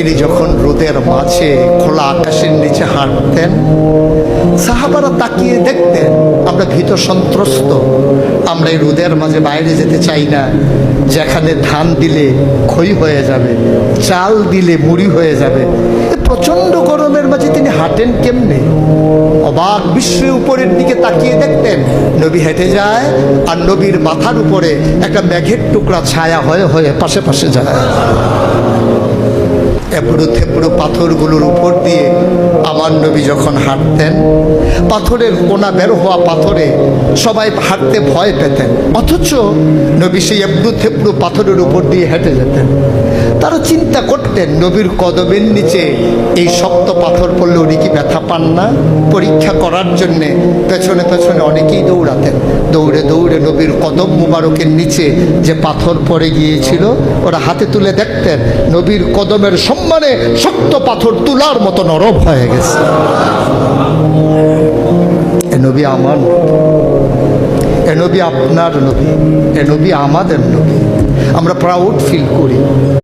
তিনি যখন রোদের মাঝে খোলা আকাশের নিচে হাঁটতেন, সাহাবারা তাকিয়ে দেখতেন আমরা ভীত সন্ত্রস্ত, আমরা এই রোদের মাঝে বাইরে যেতে চাই না, যেখানে ধান দিলে ক্ষয় হয়ে যাবে, চাল দিলে মুড়ি হয়ে যাবে। প্রচণ্ড গরমের মাঝে তিনি হাঁটেন কেমনে? অবাক বিশ্বের উপরের দিকে তাকিয়ে দেখতেন নবী হেঁটে যায়, আর নবীর মাথার উপরে একটা মেঘের টুকরা ছায়া হয়ে হয়ে পাশে পাশে যায়। এবড়ো থেবড়ো পাথরগুলোর উপর দিয়ে আমার নবী যখন হাঁটতেন, পাথরের কোনা বের হওয়া পাথরে সবাই হাঁটতে ভয় পেতেন, অথচ নবী সেই এবড়ো থেবড়ো পাথরের উপর দিয়ে হেঁটে যেতেন। তারা চিন্তা করতেন নবীর কদমের নিচে এই শক্ত পাথর পড়লে উনি কি ব্যথা পান না? পরীক্ষা করার জন্যে পেছনে পেছনে অনেকেই দৌড়াতেন। দৌড়ে দৌড়ে নবীর কদম মুবারকের নিচে যে পাথর পড়ে গিয়েছিল ওরা হাতে তুলে দেখতেন নবীর কদমের সম্মানে শক্ত পাথর তুলার মতো নরম হয়ে গেছে। এ নবী আমার, এ নবী আপনার নবী, এ নবী আমাদের নবী। আমরা প্রাউড ফিল করি।